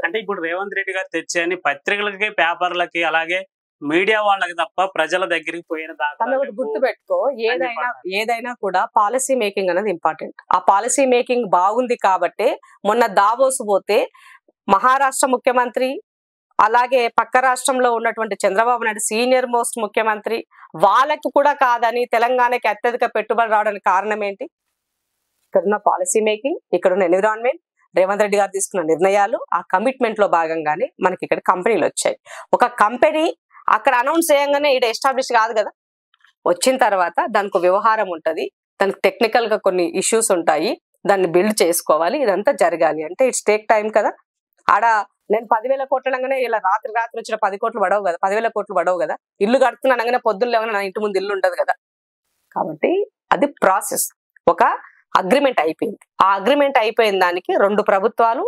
అంటే ఇప్పుడు రేవంత్ రెడ్డి గారు తెచ్చేయని పత్రికలకి, పేపర్లకి అలాగే మీడియా వాళ్ళకి తప్ప ప్రజల దగ్గరికి పోయిన తను ఒకటి గుర్తు పెట్టుకో, ఏదైనా కూడా పాలసీ మేకింగ్ అనేది ఇంపార్టెంట్. ఆ పాలసీ మేకింగ్ బాగుంది కాబట్టి మొన్న దావోస్ పోతే మహారాష్ట్ర ముఖ్యమంత్రి అలాగే పక్క రాష్ట్రంలో ఉన్నటువంటి చంద్రబాబు నాయుడు సీనియర్ మోస్ట్ ముఖ్యమంత్రి వాళ్ళకి కూడా కాదని తెలంగాణకి అత్యధిక పెట్టుబడి రావడానికి కారణం ఏంటి? ఇక్కడున్న పాలసీ మేకింగ్, ఇక్కడున్న ఎన్విరాన్మెంట్, రేవంత్ రెడ్డి గారు తీసుకున్న నిర్ణయాలు, ఆ కమిట్మెంట్ లో భాగంగానే మనకి ఇక్కడ కంపెనీలు వచ్చాయి. ఒక కంపెనీ అక్కడ అనౌన్స్ చేయగానే ఇక్కడ ఎస్టాబ్లిష్ కాదు కదా. వచ్చిన తర్వాత దానికి వ్యవహారం ఉంటది, దానికి టెక్నికల్ గా కొన్ని ఇష్యూస్ ఉంటాయి, దాన్ని బిల్డ్ చేసుకోవాలి, ఇదంతా జరగాలి అంటే ఇట్స్ టేక్ టైం కదా. ఆడ నేను 10,000 కోట్లు అనగానే ఇలా రాత్రి వచ్చిన 10 కోట్లు పడవు కదా, 10,000 కోట్లు పడవు కదా. ఇల్లు కడుతున్నాను అనగానే పొద్దున్న లేవగానే నా ఇంటి ముందు ఇల్లు ఉండదు కదా. కాబట్టి అది ప్రాసెస్. ఒక అగ్రిమెంట్ అయిపోయింది, ఆ అగ్రిమెంట్ అయిపోయిన దానికి రెండు ప్రభుత్వాలు,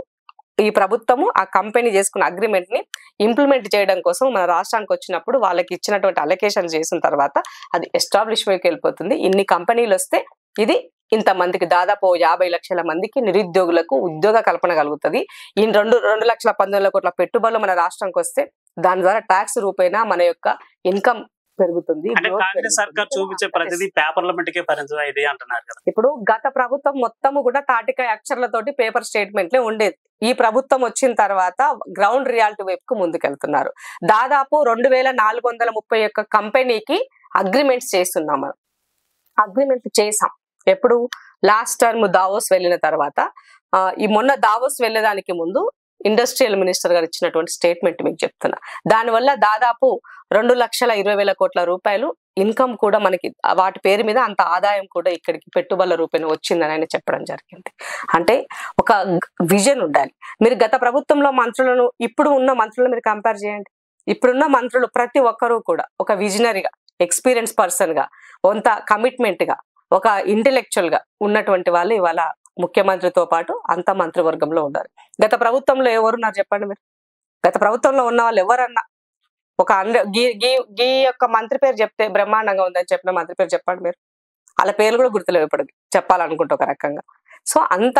ఈ ప్రభుత్వము ఆ కంపెనీ చేసుకున్న అగ్రిమెంట్ ని ఇంప్లిమెంట్ చేయడం కోసం మన రాష్ట్రానికి వచ్చినప్పుడు వాళ్ళకి ఇచ్చినటువంటి అలొకేషన్ చేసిన తర్వాత అది ఎస్టాబ్లిష్మెంట్కి వెళ్ళిపోతుంది. ఇన్ని కంపెనీలు వస్తే ఇది ఇంతమందికి దాదాపు 50 లక్షల మందికి నిరుద్యోగులకు ఉద్యోగ కల్పన కలుగుతుంది. ఈ 2,19,00,000 కోట్ల పెట్టుబడులు మన రాష్ట్రానికి వస్తే దాని ద్వారా ట్యాక్స్ రూపేణా మన యొక్క ఇన్కమ్ పెరుగుతుంది. కాంగ్రెస్ సర్కార్ చూపించే ప్రతిదీ పేపర్ల మట్టుకే పరిమితం ఇది అంటున్నారు కదా. ఇప్పుడు గత ప్రభుత్వం మొత్తము కూడా తాటికాయ అక్షరాలతోటి పేపర్ స్టేట్మెంట్లే ఉండేది. ఈ ప్రభుత్వం వచ్చిన తర్వాత గ్రౌండ్ రియాలిటీ వైపుకు ముందుకెళ్తున్నారు. దాదాపు 2,431 కంపెనీకి అగ్రిమెంట్స్ చేస్తున్నాం. మనం అగ్రిమెంట్ చేసాం ఎప్పుడు? లాస్ట్ టర్మ్ దావోస్ వెళ్ళిన తర్వాత. ఈ మొన్న దావోస్ వెళ్ళేదానికి ముందు ఇండస్ట్రియల్ మినిస్టర్ గారు ఇచ్చినటువంటి స్టేట్మెంట్ మీకు చెప్తున్నా. దానివల్ల దాదాపు 2,20,000 కోట్ల రూపాయలు ఇన్కమ్ కూడా మనకి వాటి పేరు మీద అంత ఆదాయం కూడా ఇక్కడికి పెట్టుబడుల రూపేణ వచ్చిందని ఆయన చెప్పడం జరిగింది. అంటే ఒక విజన్ ఉండాలి. మీరు గత ప్రభుత్వంలో మంత్రులను ఇప్పుడు ఉన్న మంత్రులను మీరు కంపేర్ చేయండి. ఇప్పుడున్న మంత్రులు ప్రతి ఒక్కరూ కూడా ఒక విజనరీగా, ఎక్స్పీరియన్స్ పర్సన్ గా, కొంత కమిట్మెంట్ గా, ఒక ఇంటెలెక్చువల్ గా ఉన్నటువంటి వాళ్ళు ఇవాళ ముఖ్యమంత్రితో పాటు అంత మంత్రివర్గంలో ఉన్నారు. గత ప్రభుత్వంలో ఎవరున్నారు చెప్పండి మీరు? గత ప్రభుత్వంలో ఉన్న వాళ్ళు ఎవరన్నా ఒక గీ యొక్క మంత్రి పేరు చెప్తే బ్రహ్మాండంగా ఉందని చెప్పిన మంత్రి పేరు చెప్పండి మీరు. వాళ్ళ పేర్లు కూడా గుర్తులేవు ఇప్పటికి చెప్పాలనుకుంటే ఒక రకంగా. సో అంత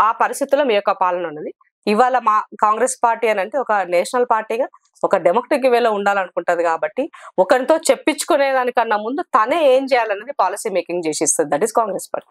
ఆ పరిస్థితుల్లో మీ యొక్క పాలన ఉన్నది. ఇవాళ మా కాంగ్రెస్ పార్టీ అని అంటే ఒక నేషనల్ పార్టీగా ఒక డెమోక్రటిక్ వేలో ఉండాలనుకుంటది కాబట్టి ఒకరితో చెప్పించుకునే దానికన్నా ముందు తనే ఏం చేయాలనేది పాలసీ మేకింగ్ చేసి ఇస్తుంది. That is Congress party.